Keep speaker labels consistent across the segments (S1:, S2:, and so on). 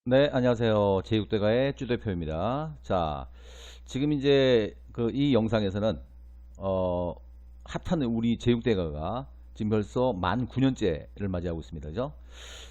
S1: 네, 안녕하세요. 제육대가의 주 대표입니다. 자, 지금 이제 이 영상에서는 어, 핫한 우리 제육대가가 지금 벌써 만 9년째를 맞이하고 있습니다. 그죠?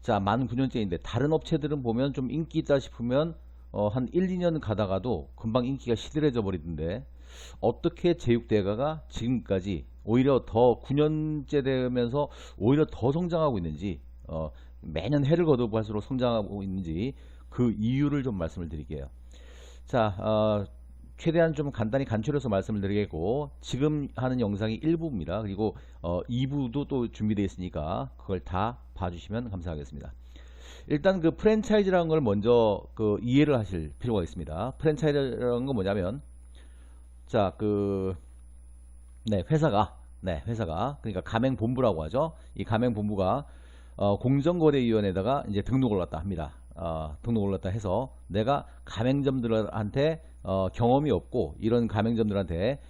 S1: 자, 만 9년째인데 다른 업체들은 보면 좀 인기 있다 싶으면 한 1, 2년 가다가도 금방 인기가 시들해져 버리던데 어떻게 제육대가가 지금까지 오히려 더 9년째 되면서 오히려 더 성장하고 있는지 매년 해를 거듭할수록 성장하고 있는지 그 이유를 좀 말씀을 드릴게요. 자, 최대한 좀 간단히 간추려서 말씀을 드리겠고 지금 하는 영상이 1부입니다. 그리고 2부도 또 준비되어 있으니까 그걸 다 봐주시면 감사하겠습니다. 일단 그 프랜차이즈라는 걸 먼저 이해를 하실 필요가 있습니다. 프랜차이즈라는 건 뭐냐면 자, 회사가 그러니까 가맹본부라고 하죠. 이 가맹본부가 공정거래위원회에다가 이제 등록을 갖다 합니다. 등록을 갖다 해서 내가 가맹점들한테 경험이 없고 이런 가맹점들한테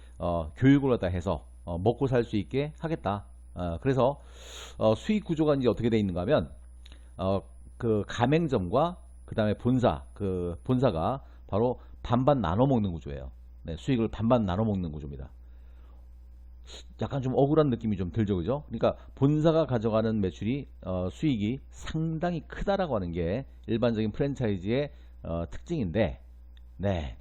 S1: 교육을 갖다 해서 먹고 살 수 있게 하겠다. 그래서 수익 구조가 이제 어떻게 돼 있는가 하면 그 가맹점과 그 다음에 본사가 바로 반반 나눠 먹는 구조예요. 네, 수익을 반반 나눠 먹는 구조입니다. 약간 좀 억울한 느낌이 좀 들죠, 그죠? 그러니까 본사가 가져가는 매출이 수익이 상당히 크다라고 하는 게 일반적인 프랜차이즈의 특징인데, 네,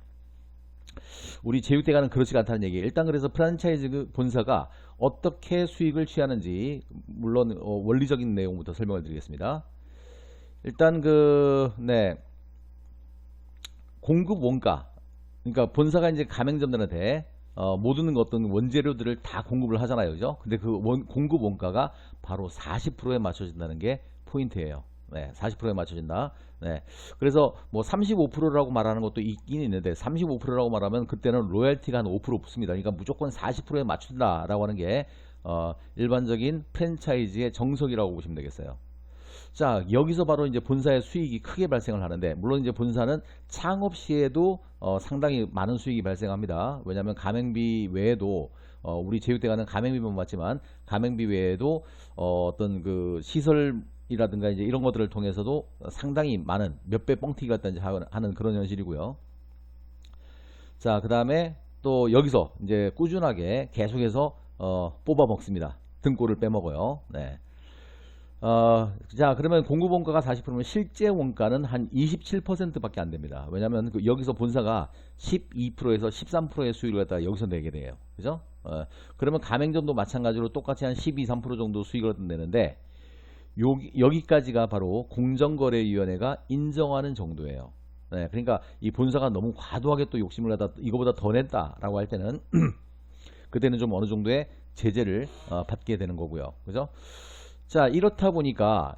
S1: 우리 제육대가는 그렇지 않다는 얘기예요. 일단 그래서 프랜차이즈 본사가 어떻게 수익을 취하는지 물론 원리적인 내용부터 설명을 드리겠습니다. 일단 공급 원가, 그러니까 본사가 이제 가맹점들한테 모든 어떤 원재료들을 다 공급을 하잖아요, 그죠? 근데 그 공급 원가가 바로 40%에 맞춰진다는 게 포인트예요. 네, 40%에 맞춰진다. 네, 그래서 뭐 35%라고 말하는 것도 있긴 있는데 35%라고 말하면 그때는 로열티가 한 5% 붙습니다. 그러니까 무조건 40%에 맞춘다라고 하는 게 일반적인 프랜차이즈의 정석이라고 보시면 되겠어요. 자, 여기서 바로 이제 본사의 수익이 크게 발생을 하는데, 물론 이제 본사는 창업 시에도 상당히 많은 수익이 발생합니다. 왜냐하면 가맹비 외에도 우리 제육대가는 가맹비만 받지만 가맹비 외에도 어떤 그 시설이라든가 이제 이런 것들을 통해서도 상당히 많은 몇 배 뻥튀기 같다든지 하는 그런 현실이고요. 자, 그 다음에 또 여기서 이제 꾸준하게 계속해서 뽑아 먹습니다. 등골을 빼먹어요. 네. 자, 그러면 공급 원가가 40%면 실제 원가는 한 27%밖에 안 됩니다. 왜냐하면 여기서 본사가 12%에서 13%의 수익을 갖다가 여기서 내게 돼요. 그죠? 그러면 가맹점도 마찬가지로 똑같이 한 12, 3% 정도 수익을 내는데 여기까지가 바로 공정거래위원회가 인정하는 정도예요. 네, 그러니까 이 본사가 너무 과도하게 또 욕심을 하다 이거보다 더 냈다라고 할 때는 그때는 좀 어느 정도의 제재를 받게 되는 거고요. 그죠? 자, 이렇다 보니까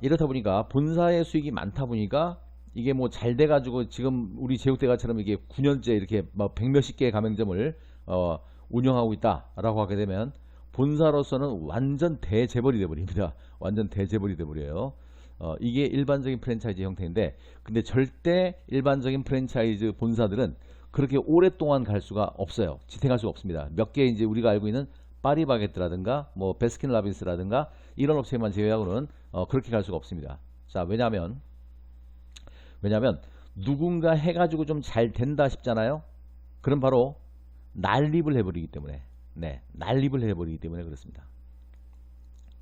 S1: 본사의 수익이 많다 보니까 이게 뭐 잘 돼가지고 지금 우리 제육대가처럼 이게 9년째 이렇게 막 100몇십 개의 가맹점을 운영하고 있다라고 하게 되면 본사로서는 완전 대재벌이 돼버립니다. 완전 대재벌이 돼버려요. 이게 일반적인 프랜차이즈 형태인데, 근데 절대 일반적인 프랜차이즈 본사들은 그렇게 오랫동안 갈 수가 없어요. 지탱할 수가 없습니다. 몇 개 이제 우리가 알고 있는 파리바게뜨라든가 뭐 베스킨라빈스라든가 이런 업체만 제외하고는 그렇게 갈 수가 없습니다. 자, 왜냐면 누군가 해가지고 좀 잘 된다 싶잖아요. 그럼 바로 난립을 해버리기 때문에, 네, 난립을 해버리기 때문에 그렇습니다.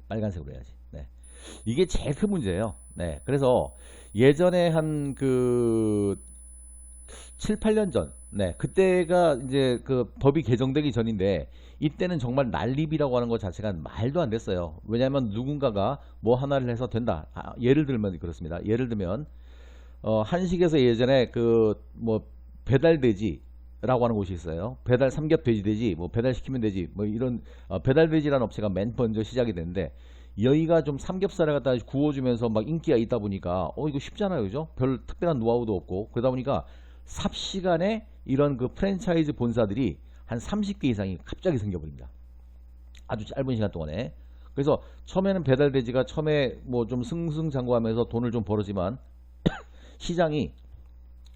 S1: 빨간색으로 해야지. 네, 이게 제일 큰 문제예요. 네, 그래서 예전에 한 7, 8년 전, 네, 그때가 이제 그 법이 개정되기 전인데 이때는 정말 난립이라고 하는 것 자체가 말도 안 됐어요. 왜냐하면 누군가가 뭐 하나를 해서 된다. 예를 들면 그렇습니다. 예를 들면 한식에서 예전에 그 뭐 배달돼지라고 하는 곳이 있어요. 배달 삼겹돼지 되지, 뭐 배달시키면 되지, 뭐 이런 배달돼지라는 업체가 맨 먼저 시작이 됐는데 여기가 좀 삼겹살을 갖다 구워주면서 막 인기가 있다 보니까 이거 쉽잖아요, 그죠? 별 특별한 노하우도 없고 그러다 보니까 삽시간에 이런 그 프랜차이즈 본사들이 한 30개 이상이 갑자기 생겨버립니다. 아주 짧은 시간 동안에. 그래서 처음에는 배달돼지가 처음에 뭐 좀 승승장구하면서 돈을 좀 벌었지만 시장이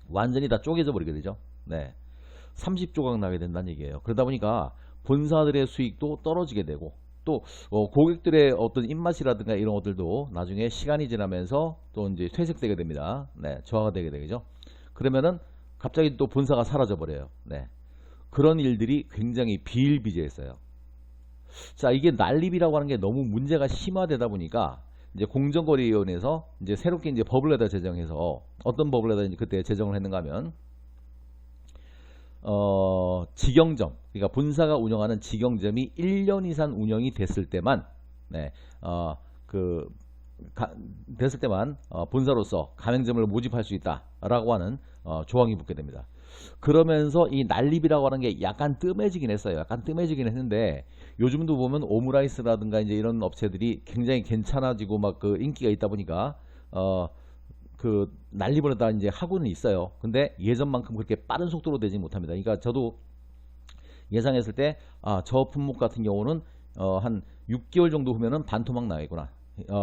S1: 완전히 다 쪼개져 버리게 되죠. 네, 30조각 나게 된다는 얘기예요. 그러다 보니까 본사들의 수익도 떨어지게 되고 또 고객들의 어떤 입맛이라든가 이런 것들도 나중에 시간이 지나면서 또 이제 퇴색되게 됩니다. 네, 저하가 되게 되죠. 그러면은 갑자기 또 본사가 사라져 버려요. 네, 그런 일들이 굉장히 비일비재했어요. 자, 이게 난립이라고 하는 게 너무 문제가 심화되다 보니까 이제 공정거래위원회에서 이제 새롭게 이제 법을 내다 제정해서 어떤 법을 내다 이제 그때 제정을 했는가 하면 직영점, 그러니까 본사가 운영하는 직영점이 1년 이상 운영이 됐을 때만, 네, 됐을 때만 본사로서 가맹점을 모집할 수 있다라고 하는 조항이 붙게 됩니다. 그러면서 이 난립이라고 하는 게 약간 뜸해지긴 했어요. 약간 뜸해지긴 했는데 요즘도 보면 오므라이스라든가 이제 이런 업체들이 굉장히 괜찮아지고 막 그 인기가 있다 보니까 그 난립을 다 이제 하고는 있어요. 근데 예전만큼 그렇게 빠른 속도로 되지 못합니다. 그러니까 저도 예상했을 때 저 품목 같은 경우는 한 6개월 정도 후면은 반토막 나겠구나.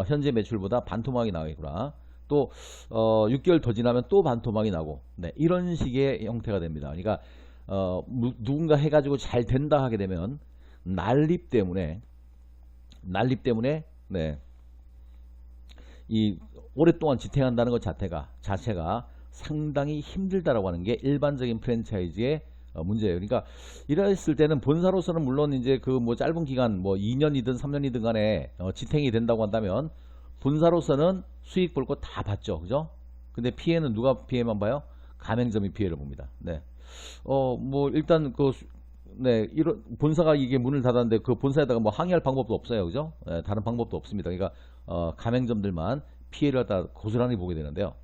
S1: 현재 매출보다 반토막이 나겠구나. 또 6개월 더 지나면 또 반토막이 나고, 네, 이런 식의 형태가 됩니다. 그러니까 누군가 해가지고 잘 된다 하게 되면 난립 때문에 네, 이 오랫동안 지탱한다는 것 자체가 상당히 힘들다라고 하는 게 일반적인 프랜차이즈의 문제예요. 그러니까 이랬을 때는 본사로서는 물론 이제 그 뭐 짧은 기간 뭐 2년이든 3년이든 간에 지탱이 된다고 한다면 본사로서는 수익 볼 거 다 봤죠. 그죠? 근데 피해는 누가 피해만 봐요? 가맹점이 피해를 봅니다. 네. 뭐 일단 네, 이런 본사가 이게 문을 닫았는데 그 본사에다가 뭐 항의할 방법도 없어요. 그죠? 네, 다른 방법도 없습니다. 그러니까 가맹점들만 피해를 갖다 고스란히 보게 되는데요.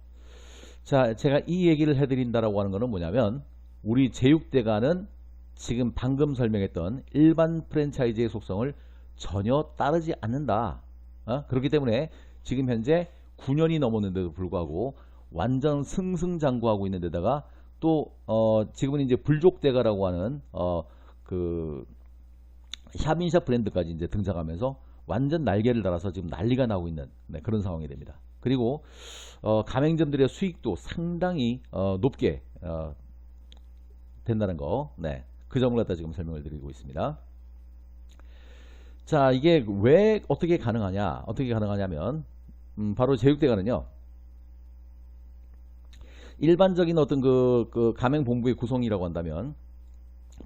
S1: 자, 제가 이 얘기를 해드린다라고 하는 거는 뭐냐면 우리 제육대가는 지금 방금 설명했던 일반 프랜차이즈의 속성을 전혀 따르지 않는다. 그렇기 때문에 지금 현재 9년이 넘었는데도 불구하고 완전 승승장구하고 있는 데다가 또 지금은 이제 불족대가라고 하는 그 샵인샵 브랜드까지 이제 등장하면서 완전 날개를 달아서 지금 난리가 나고 있는, 네, 그런 상황이 됩니다. 그리고 가맹점들의 수익도 상당히 높게 된다는 거, 네, 그 점을 갖다 지금 설명을 드리고 있습니다. 자, 이게 왜 어떻게 가능하냐면 바로 제육대가는요, 일반적인 어떤 그 가맹본부의 구성이라고 한다면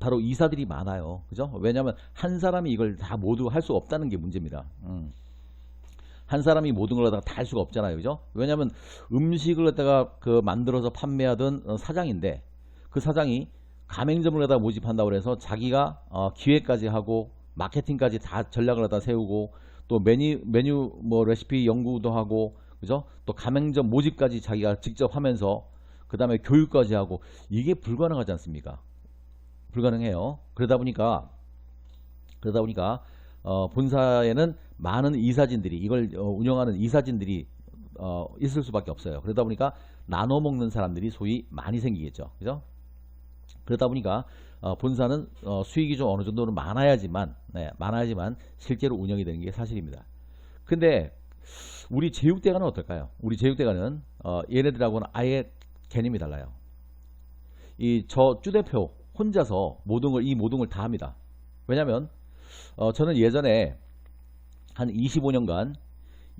S1: 바로 이사들이 많아요. 그죠? 왜냐하면 한 사람이 이걸 다 모두 할 수 없다는 게 문제입니다. 한 사람이 모든 걸 갖다가 다 할 수가 없잖아요. 그죠? 왜냐하면 음식을 갖다가 만들어서 판매하던 사장인데 그 사장이 가맹점을 갖다가 모집한다고 해서 자기가 기획까지 하고 마케팅까지 다 전략을 갖다 세우고 또 메뉴 뭐 레시피 연구도 하고, 그죠? 또 가맹점 모집까지 자기가 직접 하면서 그 다음에 교육까지 하고, 이게 불가능하지 않습니까? 불가능해요. 그러다 보니까 본사에는 많은 이사진들이, 이걸 운영하는 이사진들이 있을 수밖에 없어요. 그러다 보니까 나눠 먹는 사람들이 소위 많이 생기겠죠. 그죠? 그러다 보니까 본사는 수익이 좀 어느 정도는 많아야지만 실제로 운영이 되는 게 사실입니다. 근데 우리 제육대가는 어떨까요? 우리 제육대가는 얘네들하고는 아예 개념이 달라요. 저 쭈 대표 혼자서 이 모든 걸 다 합니다. 왜냐면 저는 예전에 한 25년간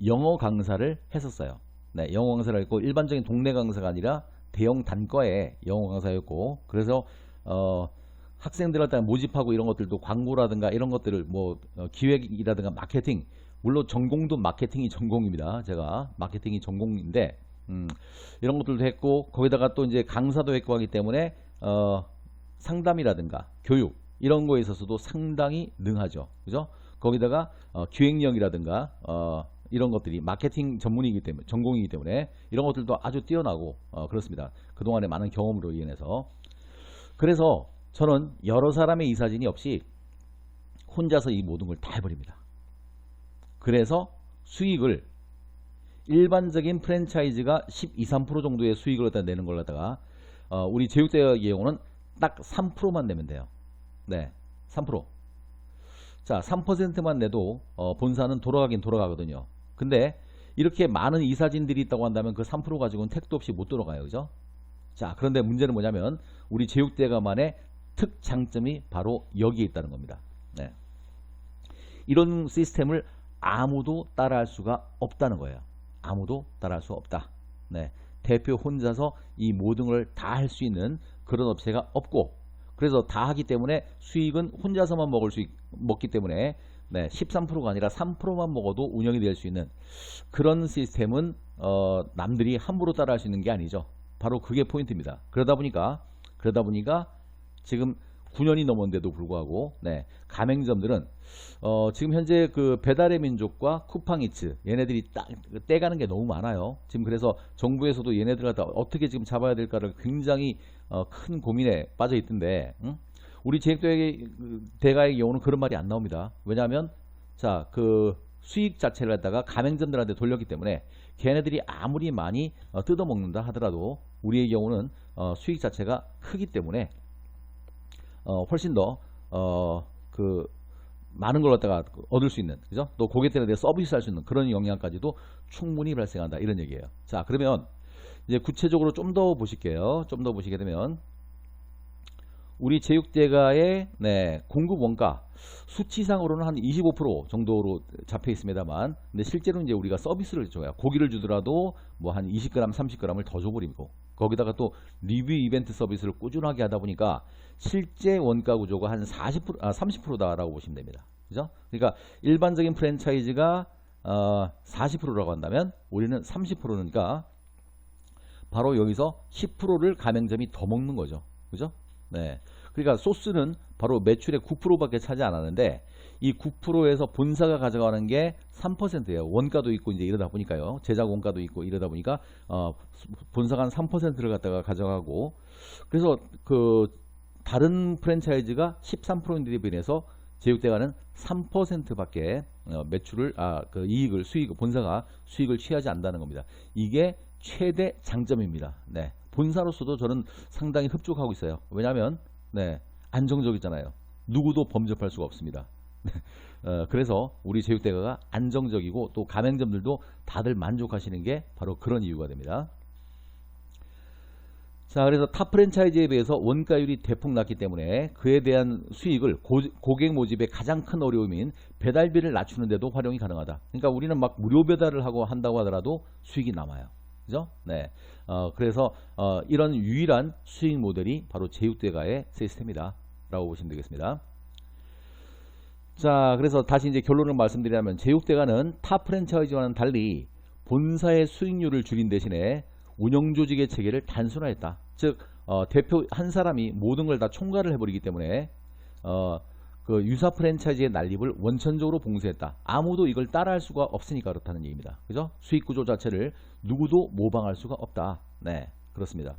S1: 영어 강사를 했었어요. 네, 영어 강사를 했고 일반적인 동네 강사가 아니라 대형 단과의 영어 강사였고, 그래서 학생들한테 모집하고 이런 것들도 광고라든가 이런 것들을 뭐 기획이라든가 마케팅, 물론 전공도 마케팅이 전공입니다. 제가 마케팅이 전공인데 이런 것들도 했고 거기다가 또 이제 강사도 했고 하기 때문에 상담이라든가 교육 이런 거에 있어서도 상당히 능하죠. 그죠? 거기다가 기획력이라든가 이런 것들이 마케팅 전문이기 때문에, 전공이기 때문에 이런 것들도 아주 뛰어나고 그렇습니다. 그동안의 많은 경험으로 인해서. 그래서 저는 여러 사람의 이사진이 없이 혼자서 이 모든 걸 다 해버립니다. 그래서 수익을 일반적인 프랜차이즈가 12, 3% 정도의 수익을 갖다 내는 걸 갖다가 우리 제육대가의 경우는 딱 3%만 내면 돼요. 네, 3%. 자, 3%만 내도 본사는 돌아가긴 돌아가거든요. 근데 이렇게 많은 이사진들이 있다고 한다면 그 3% 가지고는 택도 없이 못 돌아가요. 그죠? 자, 그런데 문제는 뭐냐면 우리 제육대가만의 특장점이 바로 여기에 있다는 겁니다. 네. 이런 시스템을 아무도 따라할 수가 없다는 거예요. 아무도 따라할 수 없다. 네. 대표 혼자서 이 모든 걸 다 할 수 있는 그런 업체가 없고, 그래서 다 하기 때문에 수익은 혼자서만 먹기 때문에 네, 13%가 아니라 3%만 먹어도 운영이 될 수 있는 그런 시스템은 남들이 함부로 따라할 수 있는 게 아니죠. 바로 그게 포인트입니다. 그러다 보니까 지금 9년이 넘었는데도 불구하고 네, 가맹점들은 지금 현재 그 배달의 민족과 쿠팡이츠 얘네들이 딱 떼가는 게 너무 많아요. 지금 그래서 정부에서도 얘네들 갖다 어떻게 지금 잡아야 될까를 굉장히 큰 고민에 빠져 있던데, 응? 우리 제약대가의 경우는 그런 말이 안 나옵니다. 왜냐하면 자, 그 수익 자체를 갖다가 가맹점들한테 돌렸기 때문에 걔네들이 아무리 많이 뜯어먹는다 하더라도 우리의 경우는 수익 자체가 크기 때문에 훨씬 더 그 많은 걸 갖다가 얻을 수 있는, 그죠? 또 고객들에 대해 서비스 할 수 있는 그런 영향까지도 충분히 발생한다, 이런 얘기예요. 자, 그러면 이제 구체적으로 좀 더 보실게요. 좀 더 보시게 되면 우리 제육대가의 네, 공급 원가 수치상으로는 한 25% 정도로 잡혀 있습니다만, 근데 실제로 이제 우리가 서비스를 줘요. 고기를 주더라도 뭐 한 20g, 30g을 더 줘버리고, 거기다가 또 리뷰 이벤트 서비스를 꾸준하게 하다 보니까 실제 원가 구조가 한 30%다라고 보시면 됩니다. 그죠? 그러니까 일반적인 프랜차이즈가 40%라고 한다면 우리는 30%니까 바로 여기서 10%를 가맹점이 더 먹는 거죠. 그죠? 네. 그러니까 소스는 바로 매출의 9%밖에 차지 않았는데 이 9%에서 본사가 가져가는 게 3%예요. 원가도 있고 이제 이러다 보니까요. 제작 원가도 있고 이러다 보니까 본사가 한 3%를 갖다가 가져가고, 그래서 그 다른 프랜차이즈가 13%인데 비해서 제육대가는 3%밖에 매출을 그 이익을 본사가 수익을 취하지 않는다는 겁니다. 이게 최대 장점입니다. 네. 본사로서도 저는 상당히 흡족하고 있어요. 왜냐하면 네, 안정적이잖아요. 누구도 범접할 수가 없습니다. 그래서 우리 제육대가가 안정적이고 또 가맹점들도 다들 만족하시는 게 바로 그런 이유가 됩니다. 자, 그래서 타 프랜차이즈에 비해서 원가율이 대폭 낮기 때문에 그에 대한 수익을 고객 모집의 가장 큰 어려움인 배달비를 낮추는데도 활용이 가능하다. 그러니까 우리는 막 무료 배달을 한다고 하더라도 수익이 남아요. 그죠? 네. 그래서 이런 유일한 수익 모델이 바로 제육대가의 시스템이다 라고 보시면 되겠습니다. 자, 그래서 다시 이제 결론을 말씀드리자면 제육대가는 타 프랜차이즈와는 달리 본사의 수익률을 줄인 대신에 운영조직의 체계를 단순화했다. 즉 대표 한 사람이 모든 걸 다 총괄을 해버리기 때문에 그 유사 프랜차이즈의 난립을 원천적으로 봉쇄했다. 아무도 이걸 따라할 수가 없으니까 그렇다는 얘기입니다. 그죠? 수익 구조 자체를 누구도 모방할 수가 없다. 네, 그렇습니다.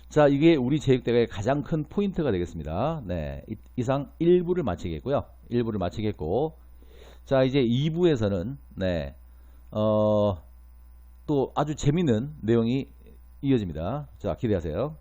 S1: 자, 이게 우리 제육대가의 가장 큰 포인트가 되겠습니다. 네, 이상 1부를 마치겠고요. 1부를 마치겠고, 자, 이제 2부에서는 네, 또 아주 재밌는 내용이 이어집니다. 자, 기대하세요.